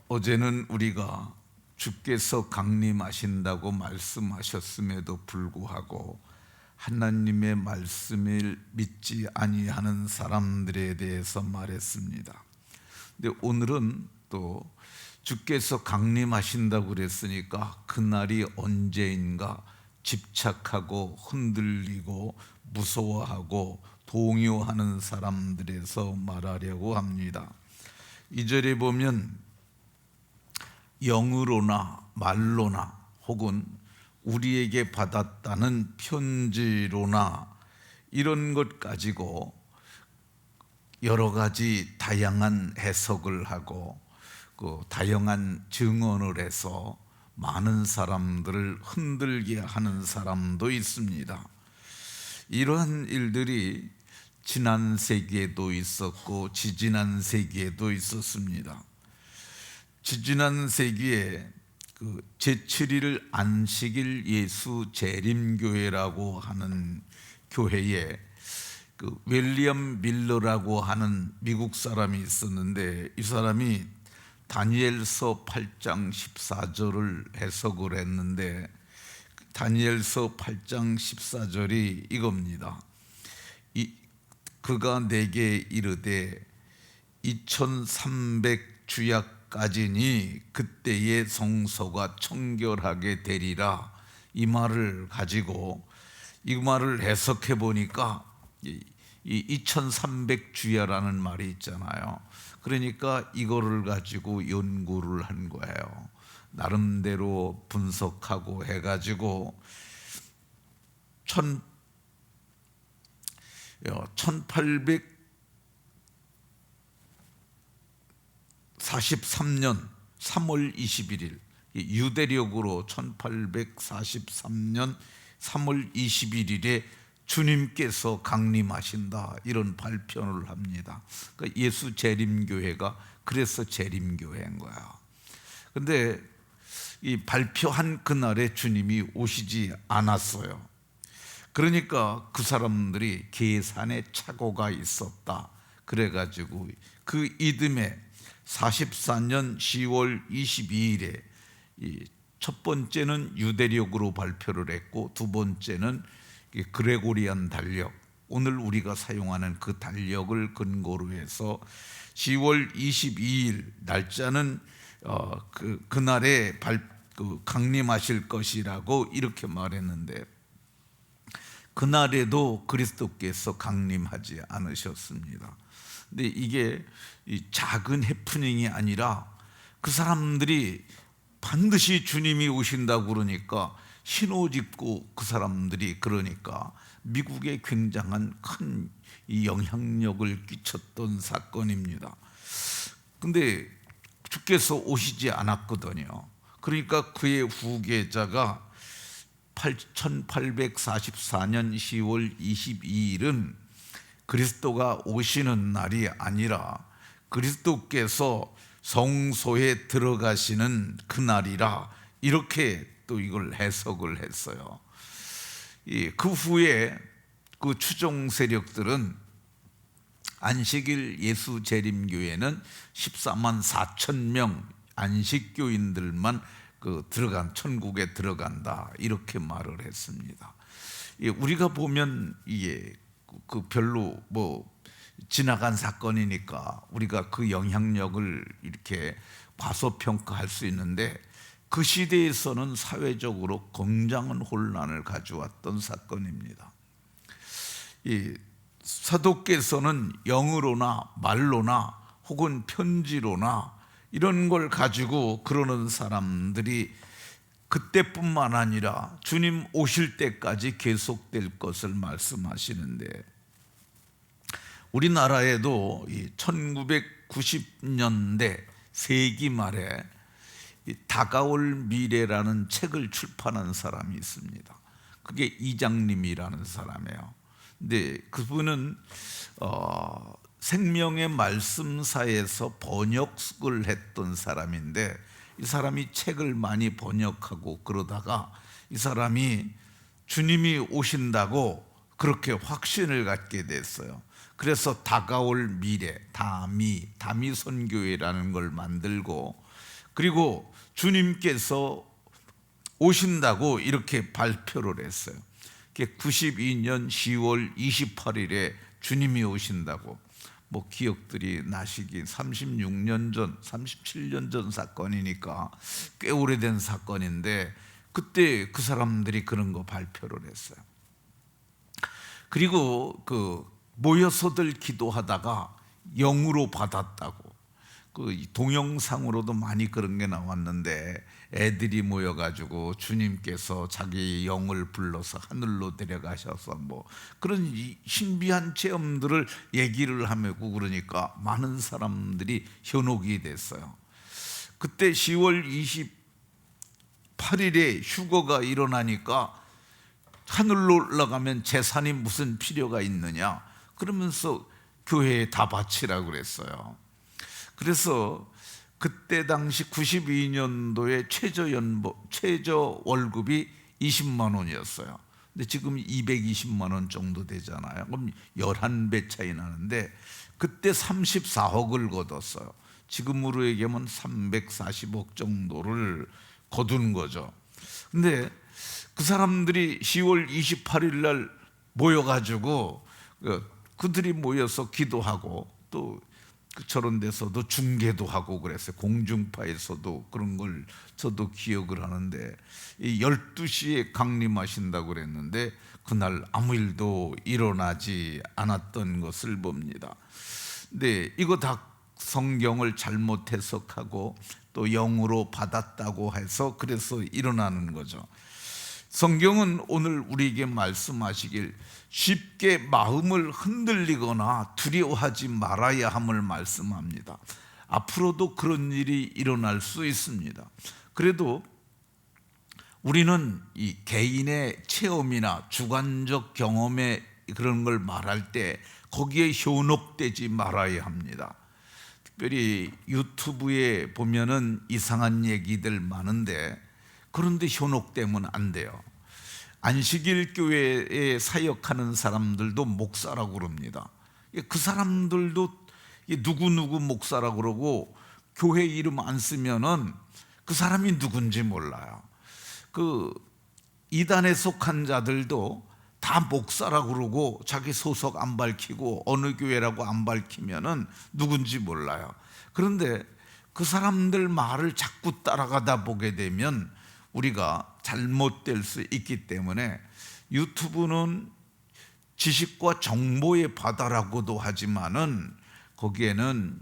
어제는 우리가 주께서 강림하신다고 말씀하셨음에도 불구하고 하나님의 말씀을 믿지 아니하는 사람들에 대해서 말했습니다. 근데 오늘은 또 주께서 강림하신다고 그랬으니까 그날이 언제인가 집착하고 흔들리고 무서워하고 동요하는 사람들에서 말하려고 합니다. 2절에 보면 영으로나 말로나 혹은 우리에게 받았다는 편지로나 이런 것 가지고 여러 가지 다양한 해석을 하고 그 다양한 증언을 해서 많은 사람들을 흔들게 하는 사람도 있습니다. 이러한 일들이 지난 세기에도 있었고 지지난 세기에도 있었습니다. 지지난 세기에 그 제7일 안식일 예수 재림교회라고 하는 교회에 그 윌리엄 밀러라고 하는 미국 사람이 있었는데, 이 사람이 다니엘서 8장 14절을 해석을 했는데, 다니엘서 8장 14절이 이겁니다. 그가 내게 이르되 2300 주약까지니 그때의 성소가 청결하게 되리라. 이 말을 가지고 이 말을 해석해 보니까 이 2300 주야라는 말이 있잖아요. 그러니까 이거를 가지고 연구를 한 거예요. 나름대로 분석하고 해가지고 1843년 3월 21일 유대력으로 1843년 3월 21일에 주님께서 강림하신다, 이런 발표를 합니다. 그러니까 예수 재림교회가 그래서 재림교회인 거야. 근데 이 발표한 그날에 주님이 오시지 않았어요. 그러니까 그 사람들이 계산에 착오가 있었다. 그래가지고 그 이듬해 44년 10월 22일에 첫 번째는 유대력으로 발표를 했고, 두 번째는 그레고리안 달력, 오늘 우리가 사용하는 그 달력을 근거로 해서 10월 22일 날짜는 그날에 강림하실 것이라고 이렇게 말했는데, 그날에도 그리스도께서 강림하지 않으셨습니다. 근데 이게 작은 해프닝이 아니라 그 사람들이 반드시 주님이 오신다고 그러니까 신호 짚고 그 사람들이 그러니까 미국에 굉장한 큰 영향력을 끼쳤던 사건입니다. 근데 주께서 오시지 않았거든요. 그러니까 그의 후계자가 1844년 10월 22일은 그리스도가 오시는 날이 아니라 그리스도께서 성소에 들어가시는 그날이라, 이렇게 또 이걸 해석을 했어요. 그 후에 그 추종 세력들은 안식일 예수 재림교회는 14만 4천 명 안식교인들만 천국에 들어간다, 이렇게 말을 했습니다. 우리가 보면 이게 별로 지나간 사건이니까 우리가 그 영향력을 이렇게 과소평가할 수 있는데, 그 시대에서는 사회적으로 굉장한 혼란을 가져왔던 사건입니다. 사도께서는 영으로나 말로나 혹은 편지로나 이런 걸 가지고 그러는 사람들이 그때뿐만 아니라 주님 오실 때까지 계속될 것을 말씀하시는데, 우리나라에도 1990년대 세기 말에 다가올 미래라는 책을 출판한 사람이 있습니다. 그게 이장님이라는 사람이에요. 근데 그분은 생명의 말씀사에서 번역을 했던 사람인데, 이 사람이 책을 많이 번역하고 그러다가 이 사람이 주님이 오신다고 그렇게 확신을 갖게 됐어요. 그래서 다가올 미래, 다미 선교회라는 걸 만들고, 그리고 주님께서 오신다고 이렇게 발표를 했어요. 92년 10월 28일에 주님이 오신다고. 뭐 기억들이 나시기 36년 전, 37년 전 사건이니까 꽤 오래된 사건인데, 그때 그 사람들이 그런 거 발표를 했어요. 그리고 모여서들 기도하다가 영으로 받았다고. 동영상으로도 많이 그런 게 나왔는데, 애들이 모여가지고 주님께서 자기 영을 불러서 하늘로 데려가셔서 뭐 그런 신비한 체험들을 얘기를 하고, 그러니까 많은 사람들이 현혹이 됐어요. 그때 10월 28일에 휴거가 일어나니까 하늘로 올라가면 재산이 무슨 필요가 있느냐, 그러면서 교회에 다 바치라고 그랬어요. 그래서 그때 당시 92년도에 최저 월급이 20만 원이었어요. 근데 지금 220만 원 정도 되잖아요. 그럼 11배 차이 나는데, 그때 34억을 거뒀어요. 지금으로 얘기하면 340억 정도를 거둔 거죠. 근데 그 사람들이 10월 28일 날 모여가지고 그들이 모여서 기도하고, 또 저런 데서도 중계도 하고 그랬어요. 공중파에서도 그런 걸 저도 기억을 하는데, 12시에 강림하신다고 그랬는데 그날 아무 일도 일어나지 않았던 것을 봅니다. 근데 이거 다 성경을 잘못 해석하고 또 영으로 받았다고 해서 그래서 일어나는 거죠. 성경은 오늘 우리에게 말씀하시길 쉽게 마음을 흔들리거나 두려워하지 말아야 함을 말씀합니다. 앞으로도 그런 일이 일어날 수 있습니다. 그래도 우리는 이 개인의 체험이나 주관적 경험의 그런 걸 말할 때 거기에 현혹되지 말아야 합니다. 특별히 유튜브에 보면은 이상한 얘기들 많은데, 그런데 현혹되면 안 돼요. 안식일 교회에 사역하는 사람들도 목사라고 그럽니다. 그 사람들도 누구누구 목사라고 그러고 교회 이름 안 쓰면은 그 사람이 누군지 몰라요. 그 이단에 속한 자들도 다 목사라고 그러고 자기 소속 안 밝히고 어느 교회라고 안 밝히면은 누군지 몰라요. 그런데 그 사람들 말을 자꾸 따라가다 보게 되면 우리가 잘못될 수 있기 때문에, 유튜브는 지식과 정보의 바다라고도 하지만은 거기에는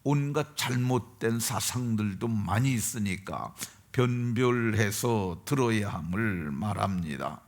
온갖 잘못된 사상들도 많이 있으니까 변별해서 들어야 함을 말합니다.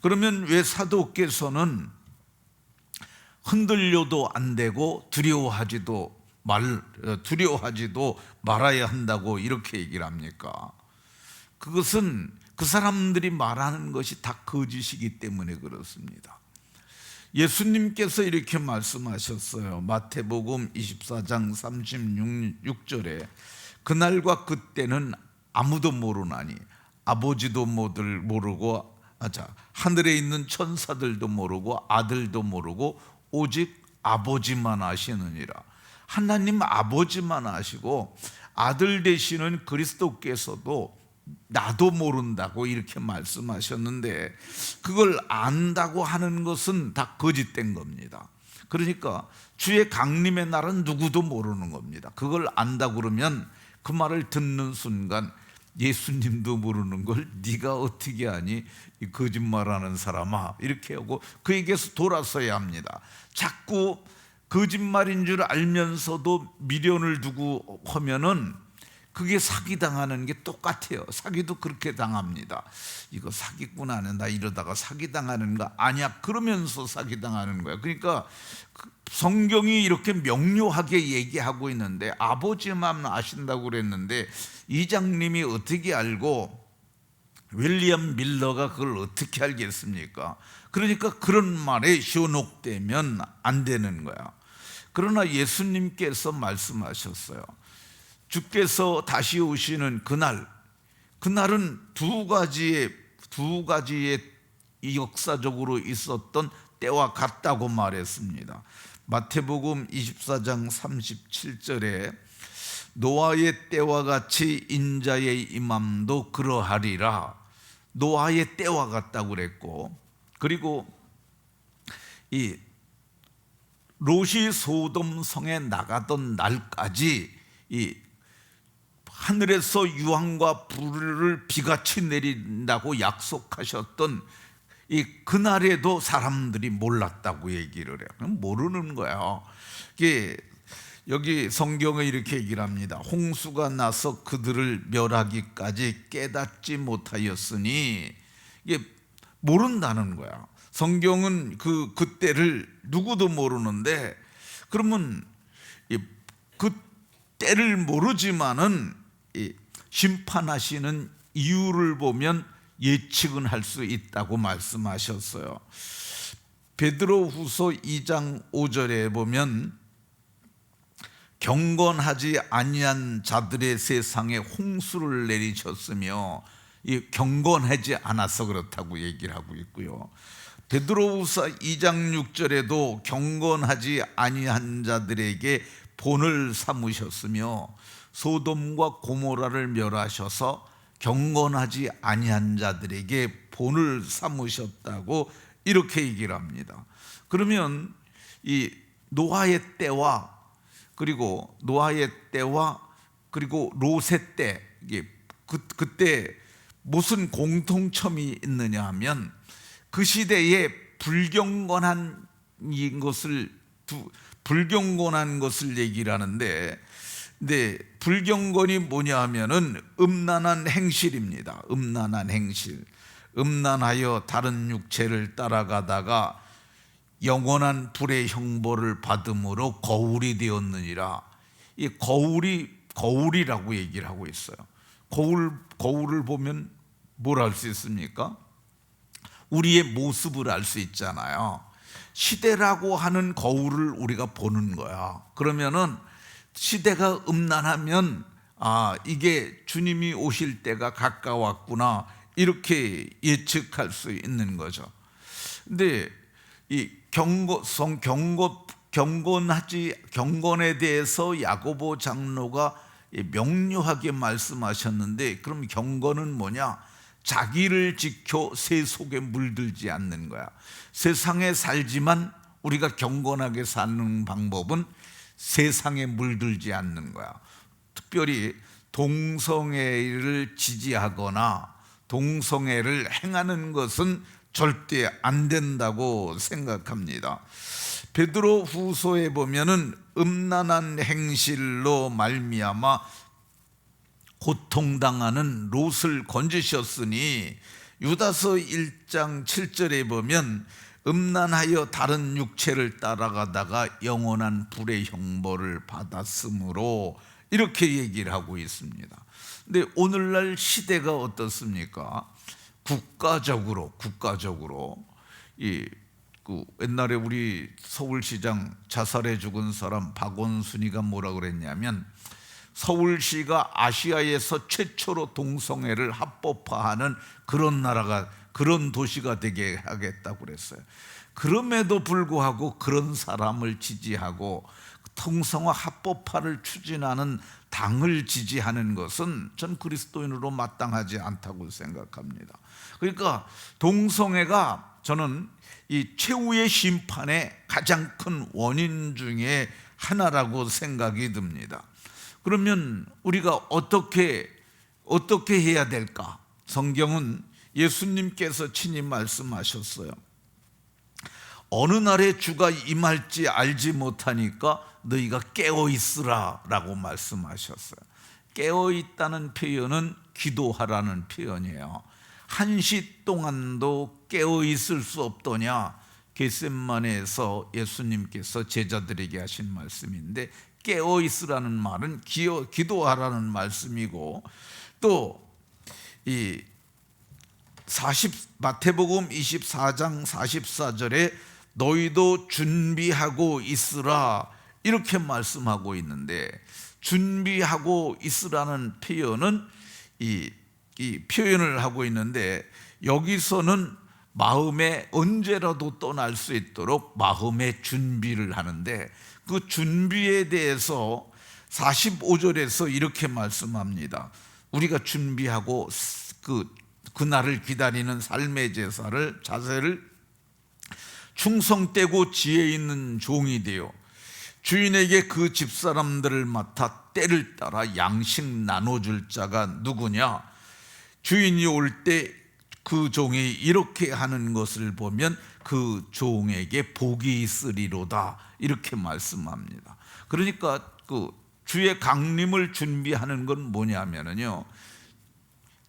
그러면 왜 사도께서는 흔들려도 안 되고 두려워하지도 말아야 한다고 이렇게 얘기를 합니까? 그것은 그 사람들이 말하는 것이 다 거짓이기 때문에 그렇습니다. 예수님께서 이렇게 말씀하셨어요. 마태복음 24장 36절에 그날과 그때는 아무도 모르나니 아버지도 모르고 하늘에 있는 천사들도 모르고 아들도 모르고 오직 아버지만 아시느니라. 하나님 아버지만 아시고 아들 되시는 그리스도께서도 나도 모른다고 이렇게 말씀하셨는데, 그걸 안다고 하는 것은 다 거짓된 겁니다. 그러니까 주의 강림의 날은 누구도 모르는 겁니다. 그걸 안다고 그러면 그 말을 듣는 순간 예수님도 모르는 걸 네가 어떻게 아니, 이 거짓말하는 사람아, 이렇게 하고 그에게서 돌아서야 합니다. 자꾸 거짓말인 줄 알면서도 미련을 두고 하면은 그게 사기당하는 게 똑같아요. 사기도 그렇게 당합니다. 이거 사기꾼 나 이러다가 사기당하는 거 아니야, 그러면서 사기당하는 거야. 그러니까 성경이 이렇게 명료하게 얘기하고 있는데, 아버지만 아신다고 그랬는데 이장님이 어떻게 알고 윌리엄 밀러가 그걸 어떻게 알겠습니까? 그러니까 그런 말에 현혹되면 안 되는 거야. 그러나 예수님께서 말씀하셨어요. 주께서 다시 오시는 그날은 두 가지의 역사적으로 있었던 때와 같다고 말했습니다. 마태복음 24장 37절에 노아의 때와 같이 인자의 임함도 그러하리라. 노아의 때와 같다고 그랬고, 그리고 이 롯이 소돔 성에 나가던 날까지 이 하늘에서 유황과 불을 비같이 내린다고 약속하셨던 이 그날에도 사람들이 몰랐다고 얘기를 해요. 모르는 거예요. 이게 여기 성경에 이렇게 얘기를 합니다. 홍수가 나서 그들을 멸하기까지 깨닫지 못하였으니, 이게 모른다는 거야. 성경은 그때를 누구도 모르는데, 그러면 그 때를 모르지만은 심판하시는 이유를 보면 예측은 할 수 있다고 말씀하셨어요. 베드로후서 2장 5절에 보면 경건하지 아니한 자들의 세상에 홍수를 내리셨으며, 이 경건하지 않아서 그렇다고 얘기를 하고 있고요. 베드로후서 2장 6절에도 경건하지 아니한 자들에게 본을 삼으셨으며 소돔과 고모라를 멸하셔서 경건하지 아니한 자들에게 본을 삼으셨다고 이렇게 얘기를 합니다. 그러면 이 노아의 때와 그리고 롯의 때, 그때 무슨 공통점이 있느냐 하면 그 시대에 불경건한 것을 얘기를 하는데, 근데 불경건이 뭐냐 하면은 음란한 행실입니다. 음란한 행실. 음란하여 다른 육체를 따라가다가 영원한 불의 형벌을 받음으로 거울이 되었느니라. 이 거울이라고 얘기를 하고 있어요. 거울을 보면 뭘 알 수 있습니까? 우리의 모습을 알 수 있잖아요. 시대라고 하는 거울을 우리가 보는 거야. 그러면은 시대가 음란하면 이게 주님이 오실 때가 가까웠구나, 이렇게 예측할 수 있는 거죠. 근데 이 경건에 대해서 야고보 장로가 명료하게 말씀하셨는데, 그럼 경건은 뭐냐? 자기를 지켜 세속에 물들지 않는 거야. 세상에 살지만 우리가 경건하게 사는 방법은 세상에 물들지 않는 거야. 특별히 동성애를 지지하거나 동성애를 행하는 것은 절대 안 된다고 생각합니다. 베드로 후서에 보면은 음란한 행실로 말미암아 고통당하는 롯을 건지셨으니, 유다서 1장 7절에 보면 음란하여 다른 육체를 따라가다가 영원한 불의 형벌을 받았으므로, 이렇게 얘기를 하고 있습니다. 근데 오늘날 시대가 어떻습니까? 국가적으로 옛날에 우리 서울시장 자살해 죽은 사람 박원순이가 뭐라 그랬냐면, 서울시가 아시아에서 최초로 동성애를 합법화하는 그런 도시가 되게 하겠다고 그랬어요. 그럼에도 불구하고 그런 사람을 지지하고 동성애 합법화를 추진하는 당을 지지하는 것은 전 그리스도인으로 마땅하지 않다고 생각합니다. 그러니까 동성애가 저는 이 최후의 심판의 가장 큰 원인 중에 하나라고 생각이 듭니다. 그러면 우리가 어떻게 해야 될까? 성경은 예수님께서 친히 말씀하셨어요. 어느 날에 주가 임할지 알지 못하니까 너희가 깨어 있으라 라고 말씀하셨어요. 깨어 있다는 표현은 기도하라는 표현이에요. 한시 동안도 깨어 있을 수 없더냐? 겟세마네에서 예수님께서 제자들에게 하신 말씀인데, 깨어 있으라는 말은 기도하라는 말씀이고, 또 이 마태복음 24장 44절에 너희도 준비하고 있으라, 이렇게 말씀하고 있는데, 준비하고 있으라는 표현은 이 표현을 하고 있는데, 여기서는 마음에 언제라도 떠날 수 있도록 마음의 준비를 하는데, 그 준비에 대해서 45절에서 이렇게 말씀합니다. 우리가 준비하고 그날을 기다리는 삶의 자세를 충성되고 지혜 있는 종이 되어 주인에게 그 집사람들을 맡아 때를 따라 양식 나눠줄 자가 누구냐? 주인이 올 때 그 종이 이렇게 하는 것을 보면 그 종에게 복이 있으리로다, 이렇게 말씀합니다. 그러니까 그 주의 강림을 준비하는 건 뭐냐면요,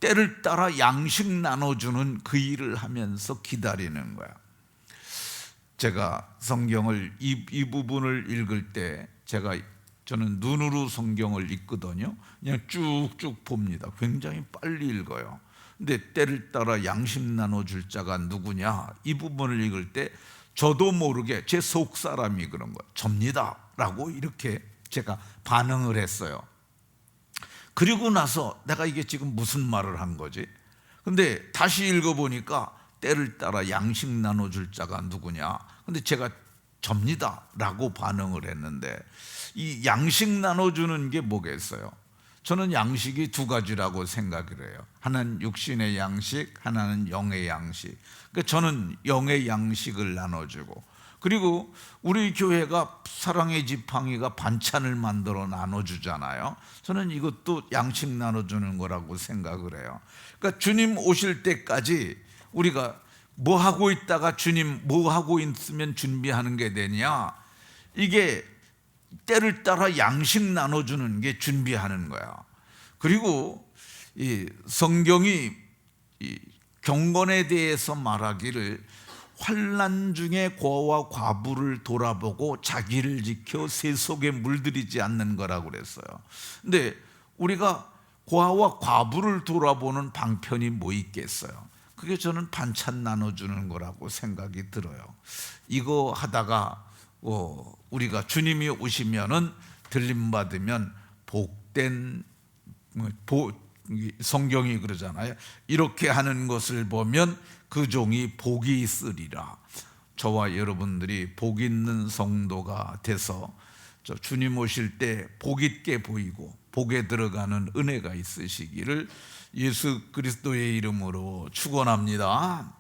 때를 따라 양식 나눠주는 그 일을 하면서 기다리는 거야. 제가 성경을 이 부분을 읽을 때 저는 눈으로 성경을 읽거든요. 그냥 쭉쭉 봅니다. 굉장히 빨리 읽어요. 근데 때를 따라 양식 나눠줄 자가 누구냐, 이 부분을 읽을 때 저도 모르게 제 속 사람이 그런 거예요. 접니다 라고 이렇게 제가 반응을 했어요. 그리고 나서 내가 이게 지금 무슨 말을 한 거지? 근데 다시 읽어보니까 때를 따라 양식 나눠줄 자가 누구냐, 근데 제가 접니다 라고 반응을 했는데, 이 양식 나눠주는 게 뭐겠어요? 저는 양식이 두 가지라고 생각을 해요. 하나는 육신의 양식, 하나는 영의 양식. 그러니까 저는 영의 양식을 나눠주고, 그리고 우리 교회가 사랑의 지팡이가 반찬을 만들어 나눠주잖아요. 저는 이것도 양식 나눠주는 거라고 생각을 해요. 그러니까 주님 오실 때까지 우리가 뭐 하고 있다가 주님 뭐 하고 있으면 준비하는 게 되냐, 이게 때를 따라 양식 나눠주는 게 준비하는 거야. 그리고 이 성경이 이 경건에 대해서 말하기를 환난 중에 고아와 과부를 돌아보고 자기를 지켜 새 속에 물들이지 않는 거라고 그랬어요. 근데 우리가 고아와 과부를 돌아보는 방편이 뭐 있겠어요? 그게 저는 반찬 나눠주는 거라고 생각이 들어요. 이거 하다가 우리가 주님이 오시면은 들림받으면 복된, 성경이 그러잖아요. 이렇게 하는 것을 보면 그 종이 복이 있으리라. 저와 여러분들이 복 있는 성도가 돼서 주님 오실 때 복 있게 보이고 복에 들어가는 은혜가 있으시기를 예수 그리스도의 이름으로 축원합니다.